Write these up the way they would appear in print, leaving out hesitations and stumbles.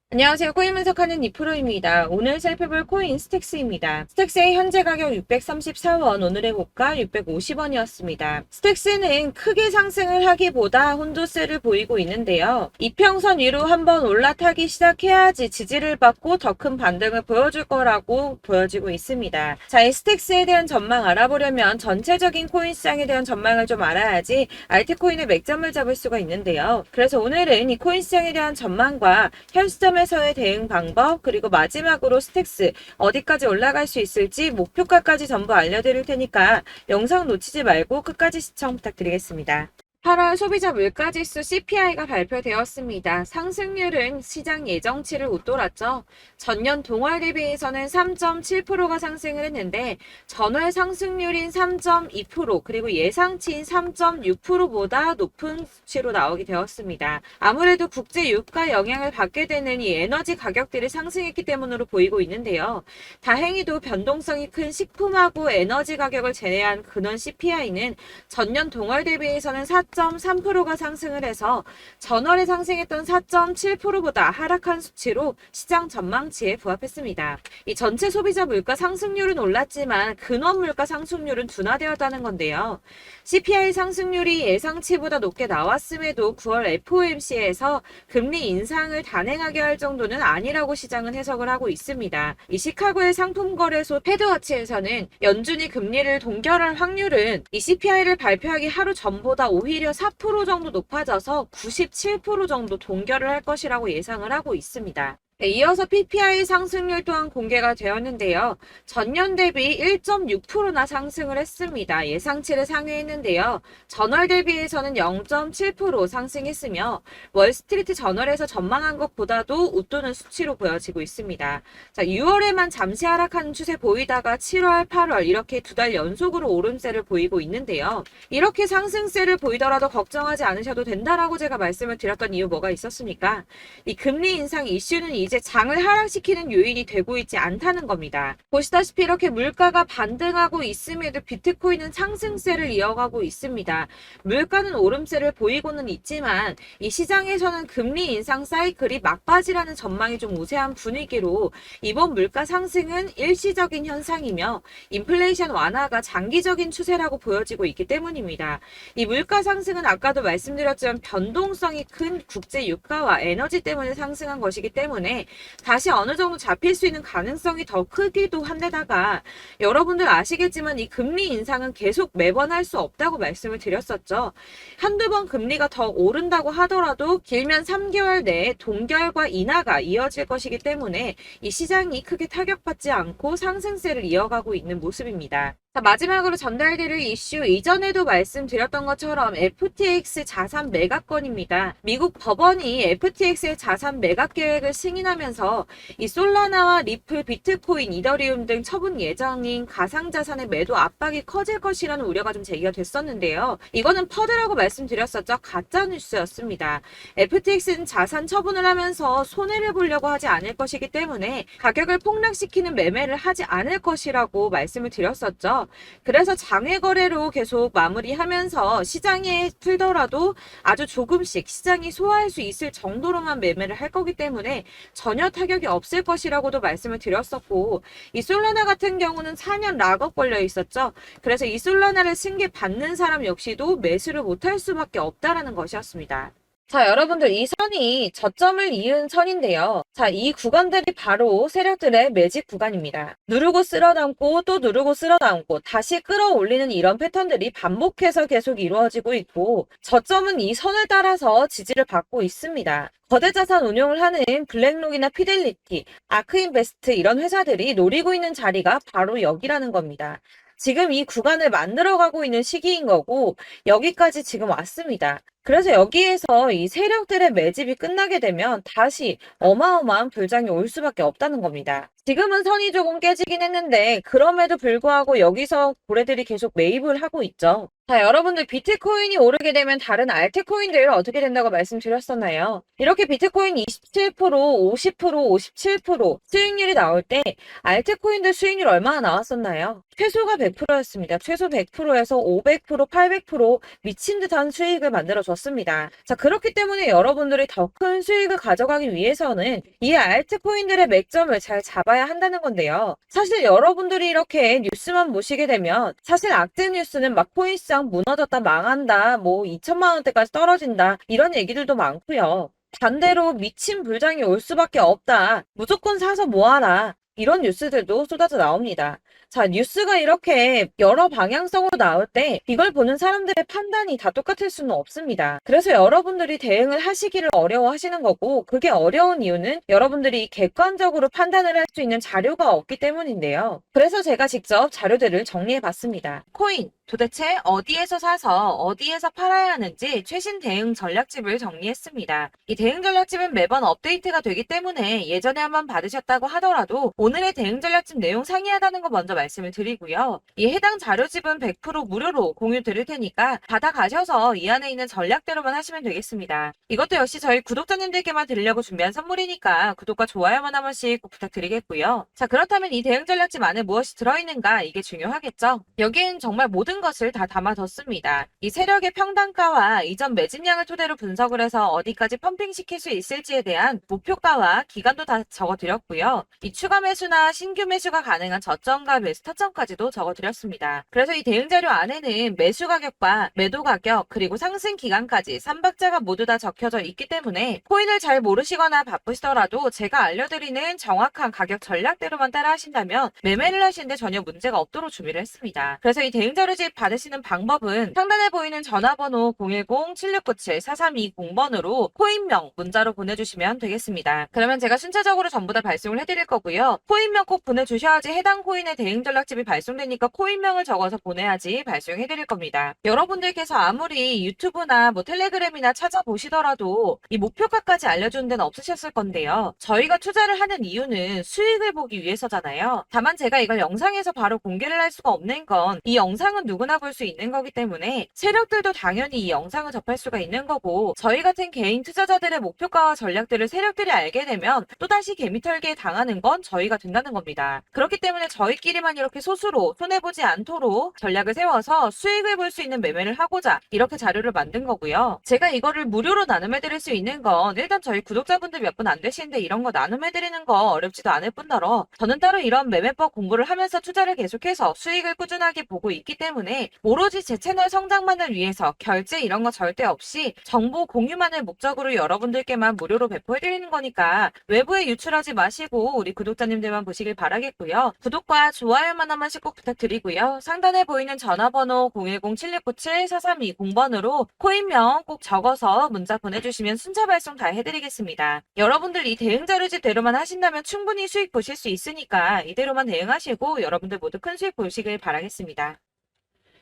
안녕하세요. 코인 분석하는 이프로입니다. 오늘 살펴볼 코인 스택스입니다. 스택스의 현재 가격 634원, 오늘의 고가 650원이었습니다. 스택스는 크게 상승을 하기보다 혼조세를 보이고 있는데요. 이평선 위로 한번 올라타기 시작해야지 지지를 받고 더 큰 반등을 보여줄 거라고 보여지고 있습니다. 자, 이 스택스에 대한 전망 알아보려면 전체적인 코인 시장에 대한 전망을 좀 알아야지 알트코인의 맥점을 잡을 수가 있는데요. 그래서 오늘은 이 코인 시장에 대한 전망과 현 시점 에서의 대응 방법, 그리고 마지막으로 스택스 어디까지 올라갈 수 있을지 목표가까지 전부 알려드릴 테니까 영상 놓치지 말고 끝까지 시청 부탁드리겠습니다. 8월 소비자 물가지수 CPI가 발표되었습니다. 상승률은 시장 예정치를 웃돌았죠. 전년 동월 대비해서는 3.7%가 상승을 했는데 전월 상승률인 3.2% 그리고 예상치인 3.6%보다 높은 수치로 나오게 되었습니다. 아무래도 국제 유가 영향을 받게 되는 이 에너지 가격들이 상승했기 때문으로 보이고 있는데요. 다행히도 변동성이 큰 식품하고 에너지 가격을 제외한 근원 CPI는 전년 동월 대비해서는 4.3%가 상승을 해서 전월에 상승했던 4.7%보다 하락한 수치로 시장 전망치에 부합했습니다. 이 전체 소비자 물가 상승률은 올랐지만 근원 물가 상승률은 둔화되었다는 건데요. CPI 상승률이 예상치보다 높게 나왔음에도 9월 FOMC에서 금리 인상을 단행하게 할 정도는 아니라고 시장은 해석을 하고 있습니다. 이 시카고의 상품거래소 패드워치에서는 연준이 금리를 동결할 확률은 이 CPI를 발표하기 하루 전보다 오히려 4% 정도 높아져서 97% 정도 동결을 할 것이라고 예상을 하고 있습니다. 네, 이어서 PPI 상승률 또한 공개가 되었는데요. 전년 대비 1.6%나 상승을 했습니다. 예상치를 상회했는데요. 전월 대비해서는 0.7% 상승했으며 월스트리트 저널에서 전망한 것보다도 웃도는 수치로 보여지고 있습니다. 자, 6월에만 잠시 하락하는 추세 보이다가 7월, 8월 이렇게 두 달 연속으로 오름세를 보이고 있는데요. 이렇게 상승세를 보이더라도 걱정하지 않으셔도 된다라고 제가 말씀을 드렸던 이유 뭐가 있었습니까? 이 금리 인상 이슈는 이제 장을 하락시키는 요인이 되고 있지 않다는 겁니다. 보시다시피 이렇게 물가가 반등하고 있음에도 비트코인은 상승세를 이어가고 있습니다. 물가는 오름세를 보이고는 있지만 이 시장에서는 금리 인상 사이클이 막바지라는 전망이 좀 우세한 분위기로 이번 물가 상승은 일시적인 현상이며 인플레이션 완화가 장기적인 추세라고 보여지고 있기 때문입니다. 이 물가 상승은 아까도 말씀드렸지만 변동성이 큰 국제 유가와 에너지 때문에 상승한 것이기 때문에 다시 어느 정도 잡힐 수 있는 가능성이 더 크기도 한데다가 여러분들 아시겠지만 이 금리 인상은 계속 매번 할 수 없다고 말씀을 드렸었죠. 한두 번 금리가 더 오른다고 하더라도 길면 3개월 내에 동결과 인하가 이어질 것이기 때문에 이 시장이 크게 타격받지 않고 상승세를 이어가고 있는 모습입니다. 자, 마지막으로 전달드릴 이슈 이전에도 말씀드렸던 것처럼 FTX 자산 매각건입니다. 미국 법원이 FTX의 자산 매각 계획을 승인하면서 이 솔라나와 리플, 비트코인, 이더리움 등 처분 예정인 가상자산의 매도 압박이 커질 것이라는 우려가 좀 제기가 됐었는데요. 이거는 퍼드라고 말씀드렸었죠. 가짜뉴스였습니다. FTX는 자산 처분을 하면서 손해를 보려고 하지 않을 것이기 때문에 가격을 폭락시키는 매매를 하지 않을 것이라고 말씀을 드렸었죠. 그래서 장외 거래로 계속 마무리하면서 시장에 풀더라도 아주 조금씩 시장이 소화할 수 있을 정도로만 매매를 할 거기 때문에 전혀 타격이 없을 것이라고도 말씀을 드렸었고, 이 솔라나 같은 경우는 4년 락업 걸려 있었죠. 그래서 이 솔라나를 승계 받는 사람 역시도 매수를 못할 수밖에 없다라는 것이었습니다. 자, 여러분들 이 선이 저점을 이은 선인데요. 자, 이 구간들이 바로 세력들의 매직 구간입니다. 누르고 쓸어담고 또 누르고 쓸어담고 다시 끌어올리는 이런 패턴들이 반복해서 계속 이루어지고 있고, 저점은 이 선을 따라서 지지를 받고 있습니다. 거대 자산 운용을 하는 블랙록이나 피델리티, 아크인베스트 이런 회사들이 노리고 있는 자리가 바로 여기라는 겁니다. 지금 이 구간을 만들어가고 있는 시기인 거고 여기까지 지금 왔습니다. 그래서 여기에서 이 세력들의 매집이 끝나게 되면 다시 어마어마한 불장이 올 수밖에 없다는 겁니다. 지금은 선이 조금 깨지긴 했는데 그럼에도 불구하고 여기서 고래들이 계속 매입을 하고 있죠. 자, 여러분들 비트코인이 오르게 되면 다른 알트코인들 어떻게 된다고 말씀드렸었나요? 이렇게 비트코인 27%, 50%, 57% 수익률이 나올 때 알트코인들 수익률 얼마나 나왔었나요? 최소가 100%였습니다. 최소 100%에서 500%, 800% 미친 듯한 수익을 만들어줬습니다. 졌습니다. 자, 그렇기 때문에 여러분들이 더 큰 수익을 가져가기 위해서는 이 알트코인들의 맥점을 잘 잡아야 한다는 건데요. 사실 여러분들이 이렇게 뉴스만 보시게 되면 사실 악재 뉴스는 막 코인시장 무너졌다, 망한다, 뭐 2천만 원대까지 떨어진다 이런 얘기들도 많고요. 반대로 미친 불장이 올 수밖에 없다. 무조건 사서 모아라. 이런 뉴스들도 쏟아져 나옵니다. 자, 뉴스가 이렇게 여러 방향성으로 나올 때 이걸 보는 사람들의 판단이 다 똑같을 수는 없습니다. 그래서 여러분들이 대응을 하시기를 어려워하시는 거고, 그게 어려운 이유는 여러분들이 객관적으로 판단을 할 수 있는 자료가 없기 때문인데요. 그래서 제가 직접 자료들을 정리해 봤습니다. 코인, 도대체 어디에서 사서 어디에서 팔아야 하는지 최신 대응 전략집을 정리했습니다. 이 대응 전략집은 매번 업데이트가 되기 때문에 예전에 한번 받으셨다고 하더라도 오늘의 대응 전략집 내용 상이하다는 거 먼저 말씀을 드리고요. 이 해당 자료집은 100% 무료로 공유 드릴 테니까 받아가셔서 이 안에 있는 전략대로만 하시면 되겠습니다. 이것도 역시 저희 구독자님들께만 드리려고 준비한 선물이니까 구독과 좋아요만 한 번씩 꼭 부탁드리겠고요. 자, 그렇다면 이 대응 전략집 안에 무엇이 들어있는가, 이게 중요하겠죠? 여기엔 정말 모든 것을 다 담아뒀습니다. 이 세력의 평단가와 이전 매집량을 토대로 분석을 해서 어디까지 펌핑시킬 수 있을지에 대한 목표가와 기간도 다 적어드렸고요. 이 추가 매수나 신규 매수가 가능한 저점과 매수 타점까지도 적어드렸습니다. 그래서 이 대응 자료 안에는 매수 가격과 매도 가격 그리고 상승 기간까지 3박자가 모두 다 적혀져 있기 때문에 코인을 잘 모르시거나 바쁘시더라도 제가 알려드리는 정확한 가격 전략대로만 따라 하신다면 매매를 하시는데 전혀 문제가 없도록 준비를 했습니다. 그래서 이 대응 자료집 받으시는 방법은 상단에 보이는 전화번호 010-7697-4320번으로 코인명 문자로 보내주시면 되겠습니다. 그러면 제가 순차적으로 전부 다 발송을 해드릴 거고요. 코인명 꼭 보내주셔야지 해당 코인의 대응 전략집이 발송되니까 코인명을 적어서 보내야지 발송해드릴 겁니다. 여러분들께서 아무리 유튜브나 뭐 텔레그램이나 찾아보시더라도 이 목표가까지 알려주는 데는 없으셨을 건데요. 저희가 투자를 하는 이유는 수익을 보기 위해서잖아요. 다만 제가 이걸 영상에서 바로 공개를 할 수가 없는 건 이 영상은 누구나 볼 수 있는 거기 때문에 세력들도 당연히 이 영상을 접할 수가 있는 거고, 저희 같은 개인 투자자들의 목표가와 전략들을 세력들이 알게 되면 또다시 개미털기에 당하는 건 저희가 된다는 겁니다. 그렇기 때문에 저희끼리만 이렇게 소수로 손해보지 않도록 전략을 세워서 수익을 볼 수 있는 매매를 하고자 이렇게 자료를 만든 거고요. 제가 이거를 무료로 나눔해드릴 수 있는 건 일단 저희 구독자분들 몇 분 안 되시는데 이런 거 나눔해드리는 거 어렵지도 않을 뿐더러 저는 따로 이런 매매법 공부를 하면서 투자를 계속해서 수익을 꾸준하게 보고 있기 때문에 오로지 제 채널 성장만을 위해서 결제 이런 거 절대 없이 정보 공유만을 목적으로 여러분들께만 무료로 배포해드리는 거니까 외부에 유출하지 마시고 우리 구독자님들만 보시길 바라겠고요. 구독과 좋아요만 한 번씩 꼭 부탁드리고요. 상단에 보이는 전화번호 010-7697-4320번으로 코인명 꼭 적어서 문자 보내주시면 순차 발송 다 해드리겠습니다. 여러분들 이 대응 자료집대로만 하신다면 충분히 수익 보실 수 있으니까 이대로만 대응하시고 여러분들 모두 큰 수익 보시길 바라겠습니다.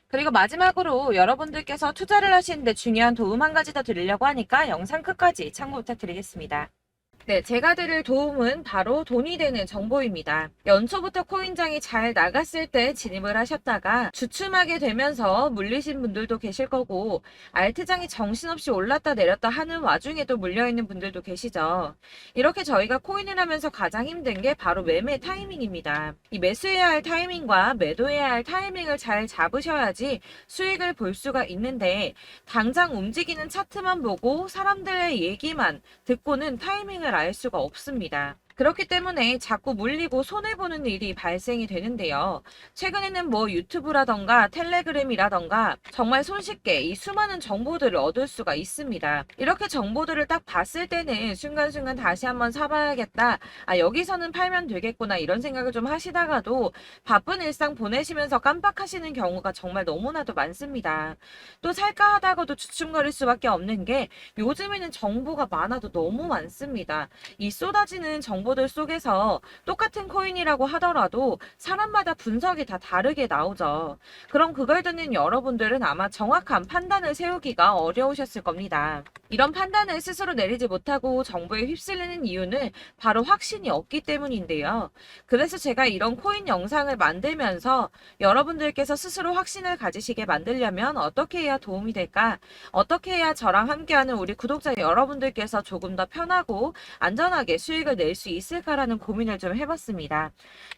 그리고 마지막으로 여러분들께서 투자를 하시는데 중요한 도움 한 가지 더 드리려고 하니까 영상 끝까지 참고 부탁드리겠습니다. 네, 제가 드릴 도움은 바로 돈이 되는 정보입니다. 연초부터 코인장이 잘 나갔을 때 진입을 하셨다가 주춤하게 되면서 물리신 분들도 계실 거고, 알트장이 정신없이 올랐다 내렸다 하는 와중에도 물려있는 분들도 계시죠. 이렇게 저희가 코인을 하면서 가장 힘든 게 바로 매매 타이밍입니다. 이 매수해야 할 타이밍과 매도해야 할 타이밍을 잘 잡으셔야지 수익을 볼 수가 있는데, 당장 움직이는 차트만 보고 사람들의 얘기만 듣고는 타이밍을 알 수가 없습니다. 그렇기 때문에 자꾸 물리고 손해보는 일이 발생이 되는데요. 최근에는 뭐 유튜브라던가 텔레그램이라던가 정말 손쉽게 이 수많은 정보들을 얻을 수가 있습니다. 이렇게 정보들을 딱 봤을 때는 순간순간 다시 한번 사봐야겠다. 아, 여기서는 팔면 되겠구나 이런 생각을 좀 하시다가도 바쁜 일상 보내시면서 깜빡하시는 경우가 정말 너무나도 많습니다. 또 살까 하다가도 주춤거릴 수밖에 없는 게 요즘에는 정보가 많아도 너무 많습니다. 이 쏟아지는 정보들 속에서 똑같은 코인이라고 하더라도 사람마다 분석이 다 다르게 나오죠. 그럼 그걸 듣는 여러분들은 아마 정확한 판단을 세우기가 어려우셨을 겁니다. 이런 판단을 스스로 내리지 못하고 정보에 휩쓸리는 이유는 바로 확신이 없기 때문인데요. 그래서 제가 이런 코인 영상을 만들면서 여러분들께서 스스로 확신을 가지시게 만들려면 어떻게 해야 도움이 될까? 어떻게 해야 저랑 함께하는 우리 구독자 여러분들께서 조금 더 편하고 안전하게 수익을 낼 수 있을까라는 고민을 좀 해봤습니다.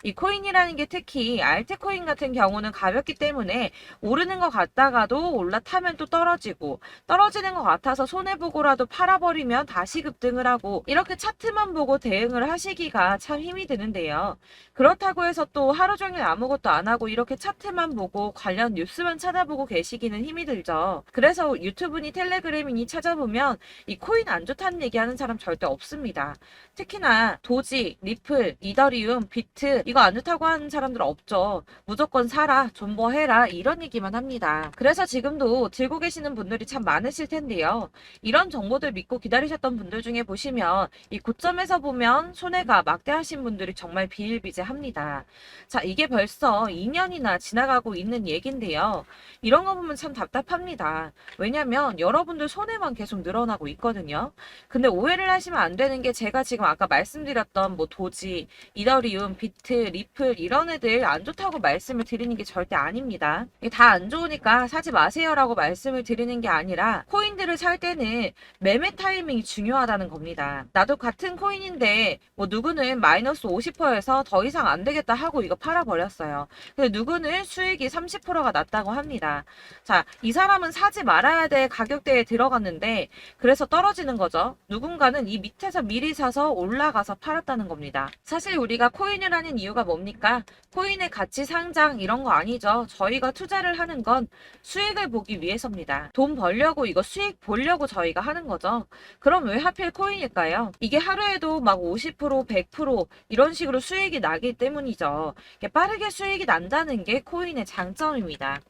이 코인이라는 게 특히 알트코인 같은 경우는 가볍기 때문에 오르는 것 같다가도 올라타면 또 떨어지고, 떨어지는 것 같아서 손해보고라도 팔아버리면 다시 급등을 하고, 이렇게 차트만 보고 대응을 하시기가 참 힘이 드는데요. 그렇다고 해서 또 하루 종일 아무것도 안 하고 이렇게 차트만 보고 관련 뉴스만 찾아보고 계시기는 힘이 들죠. 그래서 유튜브니 텔레그램이니 찾아보면 이 코인 안 좋다는 얘기하는 사람 절대 없습니다. 특히나 도지, 리플, 이더리움, 비트 이거 안 좋다고 하는 사람들 없죠. 무조건 사라, 존버해라 이런 얘기만 합니다. 그래서 지금도 들고 계시는 분들이 참 많으실 텐데요. 이런 정보들 믿고 기다리셨던 분들 중에 보시면 이 고점에서 보면 손해가 막대하신 분들이 정말 비일비재합니다. 자, 이게 벌써 2년이나 지나가고 있는 얘긴데요. 이런 거 보면 참 답답합니다. 왜냐면 여러분들 손해만 계속 늘어나고 있거든요. 근데 오해를 하시면 안 되는 게 제가 지금 아까 말씀드렸던 뭐 도지, 이더리움, 비트, 리플 이런 애들 안 좋다고 말씀을 드리는 게 절대 아닙니다. 이게 다 안 좋으니까 사지 마세요라고 말씀을 드리는 게 아니라 코인들을 살 때는 매매 타이밍이 중요하다는 겁니다. 나도 같은 코인인데 뭐 누구는 마이너스 50%에서 더 이상 안 되겠다 하고 이거 팔아버렸어요. 근데 누구는 수익이 30%가 났다고 합니다. 자, 이 사람은 사지 말아야 될 가격대에 들어갔는데 그래서 떨어지는 거죠. 누군가는 이 밑에서 미리 사서 올라가서 팔았다는 겁니다. 사실 우리가 코인을 하는 이유가 뭡니까? 코인의 가치 상장 이런 거 아니죠. 저희가 투자를 하는 건 수익을 보기 위해서입니다. 돈 벌려고 이거 수익 보려고 저희가 하는 거죠. 그럼 왜 하필 코인일까요? 이게 하루에도 막 50%, 100% 이런 식으로 수익이 나기 때문이죠. 빠르게 수익이 난다는 게 코인의 장점입니다.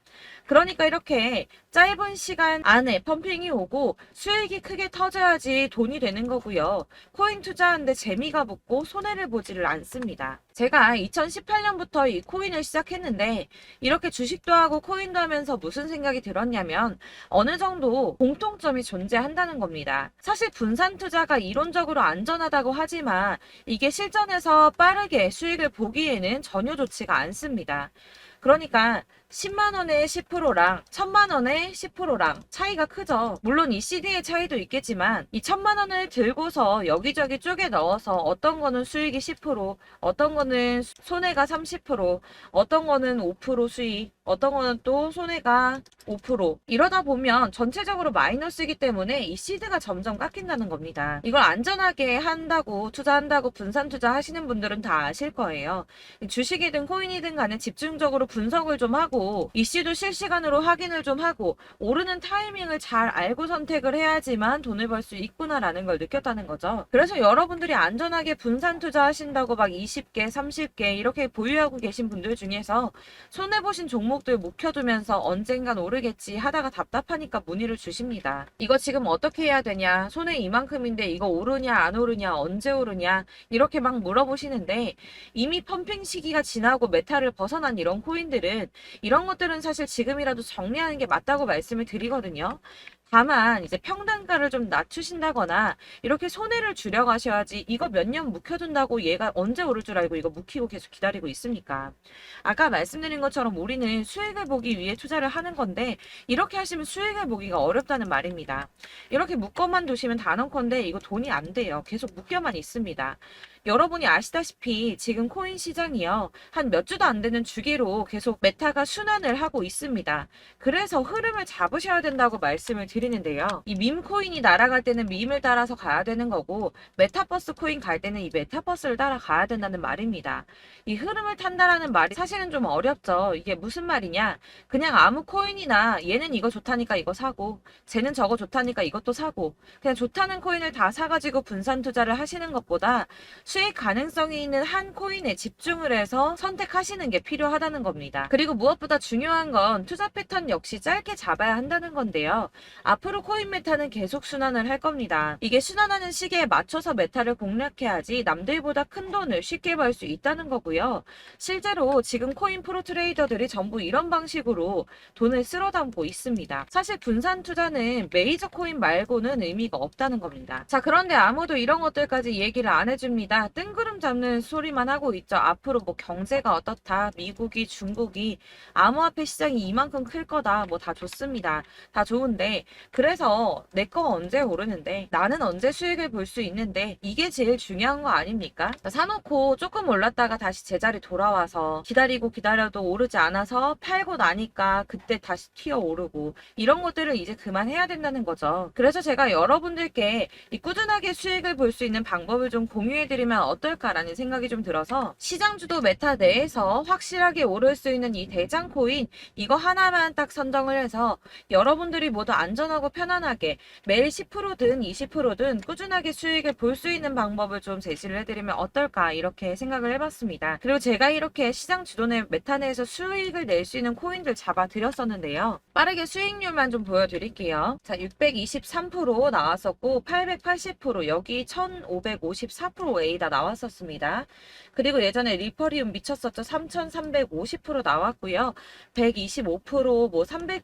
그러니까 이렇게 짧은 시간 안에 펌핑이 오고 수익이 크게 터져야지 돈이 되는 거고요. 코인 투자하는데 재미가 붙고 손해를 보지를 않습니다. 제가 2018년부터 이 코인을 시작했는데 이렇게 주식도 하고 코인도 하면서 무슨 생각이 들었냐면 어느 정도 공통점이 존재한다는 겁니다. 사실 분산 투자가 이론적으로 안전하다고 하지만 이게 실전에서 빠르게 수익을 보기에는 전혀 좋지가 않습니다. 그러니까 10만 원에 10%랑 1000만 원에 10%랑 차이가 크죠. 물론 이 CD의 차이도 있겠지만 이 1000만 원을 들고서 여기저기 쪼개 넣어서 어떤 거는 수익이 10%, 어떤 거는 손해가 30%, 어떤 거는 5% 수익, 어떤 거는 또 손해가 5%. 이러다 보면 전체적으로 마이너스이기 때문에 이 시드가 점점 깎인다는 겁니다. 이걸 안전하게 한다고 투자한다고 분산 투자 하시는 분들은 다 아실 거예요. 주식이든 코인이든 간에 집중적으로 분석을 좀 하고 이슈도 실시간으로 확인을 좀 하고 오르는 타이밍을 잘 알고 선택을 해야지만 돈을 벌 수 있구나라는 걸 느꼈다는 거죠. 그래서 여러분들이 안전하게 분산 투자하신다고 막 20개, 30개 이렇게 보유하고 계신 분들 중에서 손해보신 종목들 묵혀두면서 언젠간 오르겠지 하다가 답답하니까 문의를 주십니다. 이거 지금 어떻게 해야 되냐? 손해 이만큼인데 이거 오르냐 안 오르냐 언제 오르냐 이렇게 막 물어보시는데 이미 펌핑 시기가 지나고 메타를 벗어난 이런 코인들은 이런 것들은 사실 지금이라도 정리하는 게 맞다고 말씀을 드리거든요. 다만 이제 평단가를 좀 낮추신다거나 이렇게 손해를 줄여가셔야지 이거 몇 년 묵혀둔다고 얘가 언제 오를 줄 알고 이거 묵히고 계속 기다리고 있습니까? 아까 말씀드린 것처럼 우리는 수익을 보기 위해 투자를 하는 건데 이렇게 하시면 수익을 보기가 어렵다는 말입니다. 이렇게 묶어만 두시면 단언컨대 이거 돈이 안 돼요. 계속 묶여만 있습니다. 여러분이 아시다시피 지금 코인 시장이요. 한 몇 주도 안 되는 주기로 계속 메타가 순환을 하고 있습니다. 그래서 흐름을 잡으셔야 된다고 말씀을 드리는데요. 이 밈 코인이 날아갈 때는 밈을 따라서 가야 되는 거고 메타버스 코인 갈 때는 이 메타버스를 따라가야 된다는 말입니다. 이 흐름을 탄다라는 말이 사실은 좀 어렵죠. 이게 무슨 말이냐? 그냥 아무 코인이나 얘는 이거 좋다니까 이거 사고 쟤는 저거 좋다니까 이것도 사고 그냥 좋다는 코인을 다 사가지고 분산 투자를 하시는 것보다 수익 가능성이 있는 한 코인에 집중을 해서 선택하시는 게 필요하다는 겁니다. 그리고 무엇보다 중요한 건 투자 패턴 역시 짧게 잡아야 한다는 건데요. 앞으로 코인 메타는 계속 순환을 할 겁니다. 이게 순환하는 시기에 맞춰서 메타를 공략해야지 남들보다 큰 돈을 쉽게 벌 수 있다는 거고요. 실제로 지금 코인 프로 트레이더들이 전부 이런 방식으로 돈을 쓸어 담고 있습니다. 사실 분산 투자는 메이저 코인 말고는 의미가 없다는 겁니다. 자, 그런데 아무도 이런 것들까지 얘기를 안 해줍니다. 뜬구름 감 잡는 소리만 하고 있죠. 앞으로 뭐 경제가 어떻다, 미국이, 중국이 암호화폐 시장이 이만큼 클 거다, 뭐 다 좋습니다. 다 좋은데 그래서 내 거 언제 오르는데 나는 언제 수익을 볼 수 있는데 이게 제일 중요한 거 아닙니까? 사놓고 조금 올랐다가 다시 제자리 돌아와서 기다리고 기다려도 오르지 않아서 팔고 나니까 그때 다시 튀어 오르고 이런 것들을 이제 그만해야 된다는 거죠. 그래서 제가 여러분들께 이 꾸준하게 수익을 볼 수 있는 방법을 좀 공유해드리면 어떨까라는 생각이 좀 들어서 시장주도 메타 내에서 확실하게 오를 수 있는 이 대장 코인 이거 하나만 딱 선정을 해서 여러분들이 모두 안전하고 편안하게 매일 10%든 20%든 꾸준하게 수익을 볼 수 있는 방법을 좀 제시를 해드리면 어떨까 이렇게 생각을 해봤습니다. 그리고 제가 이렇게 시장 주도내 메타 내에서 수익을 낼 수 있는 코인들 잡아드렸었는데요. 빠르게 수익률만 좀 보여드릴게요. 자, 623% 나왔었고 880% 여기 1554% A다 나왔었습니다. 그리고 예전에 리퍼리움 미쳤었죠. 3350% 나왔고요. 125%, 뭐 300%,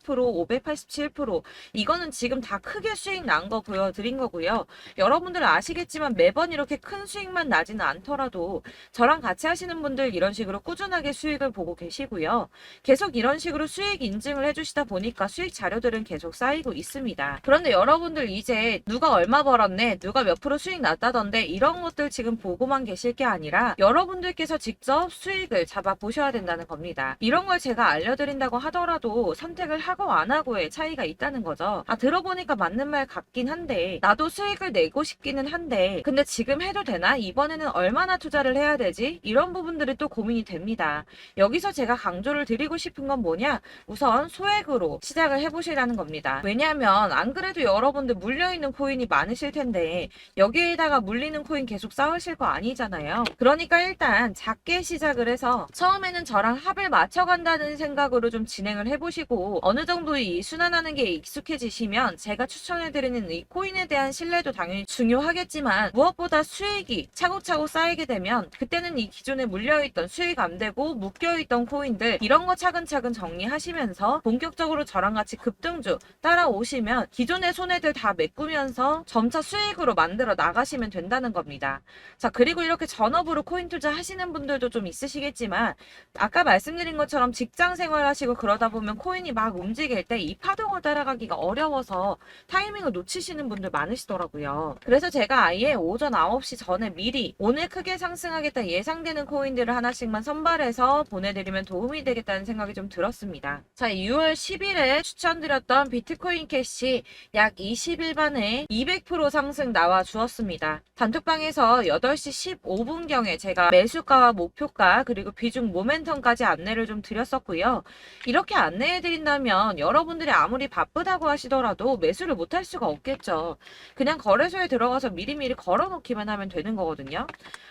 587% 이거는 지금 다 크게 수익 난 거 보여드린 거고요. 여러분들 아시겠지만 매번 이렇게 큰 수익만 나지는 않더라도 저랑 같이 하시는 분들 이런 식으로 꾸준하게 수익을 보고 계시고요. 계속 이런 식으로 수익 인증을 해주시다 보니까 수익 자료들은 계속 쌓이고 있습니다. 그런데 여러분들 이제 누가 얼마 벌었네, 누가 몇 프로 수익 났다던데 이런 것들 지금 보고만 계실 게 아니라 여러분들께서 직접 수익을 잡아 보셔야 된다는 겁니다. 이런 걸 제가 알려드린다고 하더라도 선택을 하고 안 하고의 차이가 있다는 거죠. 들어보니까 맞는 말 같긴 한데 나도 수익을 내고 싶기는 한데 근데 지금 해도 되나? 이번에는 얼마나 투자를 해야 되지? 이런 부분들이 또 고민이 됩니다. 여기서 제가 강조를 드리고 싶은 건 뭐냐? 우선 소액으로 시작을 해보시라는 겁니다. 왜냐하면 안 그래도 여러분들 물려있는 코인이 많으실 텐데 여기에다가 물리는 코인 계속 쌓으실 거 아니잖아요. 그러니까 일단 작게 시작을 해서 처음에는 저랑 합을 맞춰간다는 생각으로 좀 진행을 해보시고 어느 정도 이 순환하는 게 익숙해지시면 제가 추천해드리는 이 코인에 대한 신뢰도 당연히 중요하겠지만 무엇보다 수익이 차곡차곡 쌓이게 되면 그때는 이 기존에 물려있던 수익 안 되고 묶여있던 코인들 이런 거 차근차근 정리하시면서 본격적으로 저랑 같이 급등주 따라오시면 기존의 손해들 다 메꾸면서 점차 수익으로 만들어 나가시면 된다는 겁니다. 자, 그리고 이렇게 전업으로 코인 투자 하시는 분들도 좀 있으시겠지만 아까 말씀드린 것처럼 직장 생활 하시고 그러다 보면 코인이 막 움직일 때 이 파동을 따라가기가 어려워서 타이밍을 놓치시는 분들 많으시더라고요. 그래서 제가 아예 오전 9시 전에 미리 오늘 크게 상승하겠다 예상되는 코인들을 하나씩만 선발해서 보내드리면 도움이 되겠다는 생각이 좀 들었습니다. 자, 6월 10일에 추천드렸던 비트코인 캐시 약 20일 만에 200% 상승 나와 주었습니다. 단톡방에서 8시 15분경에 제가 매수가와 목표가 그리고 비중 모멘텀까지 안내를 좀 드렸었고요. 이렇게 안내해드린다면 여러분들이 아무리 바쁘다고 하시더라도 매수를 못할 수가 없겠죠. 그냥 거래소에 들어가서 미리미리 걸어놓기만 하면 되는 거거든요.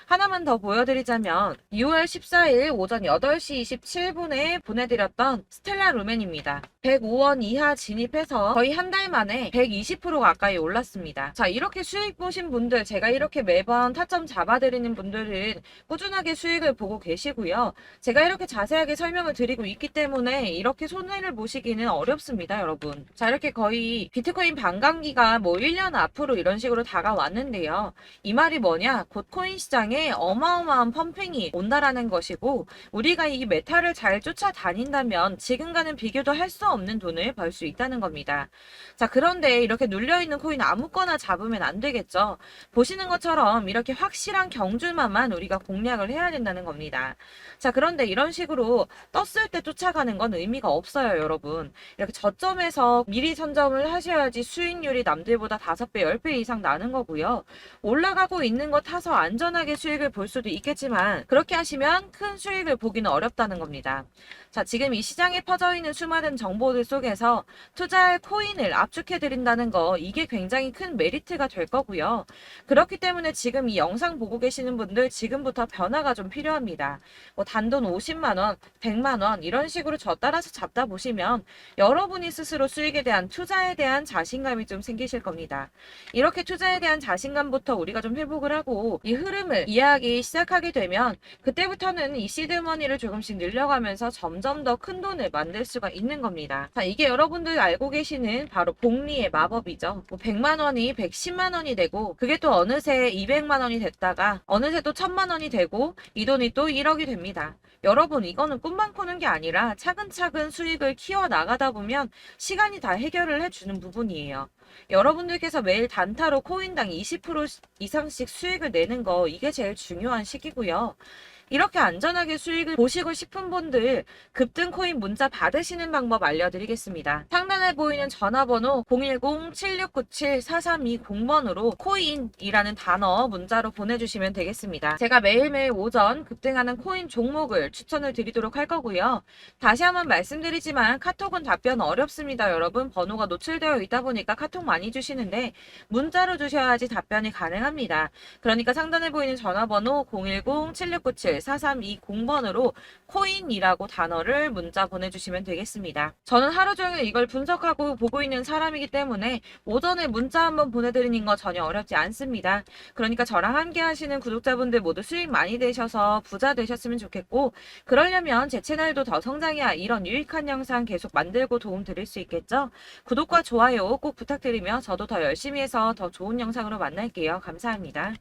하나만 더 보여드리자면 6월 14일 오전 8시 27분에 보내드렸던 스텔라 루멘입니다. 105원 이하 진입해서 거의 한 달 만에 120% 가까이 올랐습니다. 자, 이렇게 수익 보신 분들, 제가 이렇게 매번 타점 잡아드리는 분들은 꾸준하게 수익을 보고 계시고요. 제가 이렇게 자세하게 설명을 드리고 있기 때문에 이렇게 손해를 보시기는 어렵습니다, 여러분. 자, 이렇게 거의 비트코인 반감기가 뭐 1년 앞으로 이런 식으로 다가왔는데요. 이 말이 뭐냐? 곧 코인 시장에 어마어마한 펌핑이 온다라는 것이고 우리가 이 메타를 잘 쫓아다닌다면 지금과는 비교도 할 수 없는 돈을 벌 수 있다는 겁니다. 자, 그런데 이렇게 눌려있는 코인 아무거나 잡으면 안 되겠죠. 보시는 것처럼 이렇게 확실한 경주만만 우리가 공략을 해야 된다는 겁니다. 자, 그런데 이런 식으로 떴을 때 쫓아가는 건 의미가 없어요, 여러분. 이렇게 저점에서 미리 선점을 하셔야지 수익률이 남들보다 5배, 10배 이상 나는 거고요. 올라가고 있는 거 타서 안전하게 수익을 볼 수도 있겠지만 그렇게 하시면 큰 수익을 보기는 어렵다는 겁니다. 자, 지금 이 시장에 퍼져 있는 수많은 정보들 속에서 투자할 코인을 압축해 드린다는 거 이게 굉장히 큰 메리트가 될 거고요. 그렇기 때문에 지금 이 영상 보고 계시는 분들 지금부터 변화가 좀 필요합니다. 뭐 단돈 50만 원, 100만 원 이런 식으로 저 따라서 잡다 보시면 여러분이 스스로 수익에 대한 투자에 대한 자신감이 좀 생기실 겁니다. 이렇게 투자에 대한 자신감부터 우리가 좀 회복을 하고 이 흐름을 이해하기 시작하게 되면 그때부터는 이 시드머니를 조금씩 늘려가면서 점점 더 큰 돈을 만들 수가 있는 겁니다. 되겠습니다. 자, 이게 여러분들 알고 계시는 바로 복리의 마법이죠. 뭐 100만 원이 110만 원이 되고 그게 또 어느새 200만 원이 됐다가 어느새 또 1000만 원이 되고 이 돈이 또 1억이 됩니다. 여러분, 이거는 꿈만 꾸는 게 아니라 차근차근 수익을 키워 나가다 보면 시간이 다 해결을 해주는 부분이에요. 여러분들께서 매일 단타로 코인당 20% 이상씩 수익을 내는 거, 이게 제일 중요한 시기고요. 이렇게 안전하게 수익을 보시고 싶은 분들 급등 코인 문자 받으시는 방법 알려드리겠습니다. 상단에 보이는 전화번호 010-7697-4320번으로 코인이라는 단어 문자로 보내주시면 되겠습니다. 제가 매일매일 오전 급등하는 코인 종목을 추천을 드리도록 할 거고요. 다시 한번 말씀드리지만 카톡은 답변 어렵습니다. 여러분, 번호가 노출되어 있다 보니까 카톡 많이 주시는데 문자로 주셔야지 답변이 가능합니다. 그러니까 상단에 보이는 전화번호 010-7697-4320번으로 코인이라고 단어를 문자 보내주시면 되겠습니다. 저는 하루 종일 이걸 분석하고 보고 있는 사람이기 때문에 오전에 문자 한번 보내드리는 거 전혀 어렵지 않습니다. 그러니까 저랑 함께 하시는 구독자분들 모두 수익 많이 되셔서 부자 되셨으면 좋겠고, 그러려면 제 채널도 더 성장해야 이런 유익한 영상 계속 만들고 도움 드릴 수 있겠죠? 구독과 좋아요 꼭 부탁드리며 저도 더 열심히 해서 더 좋은 영상으로 만날게요. 감사합니다.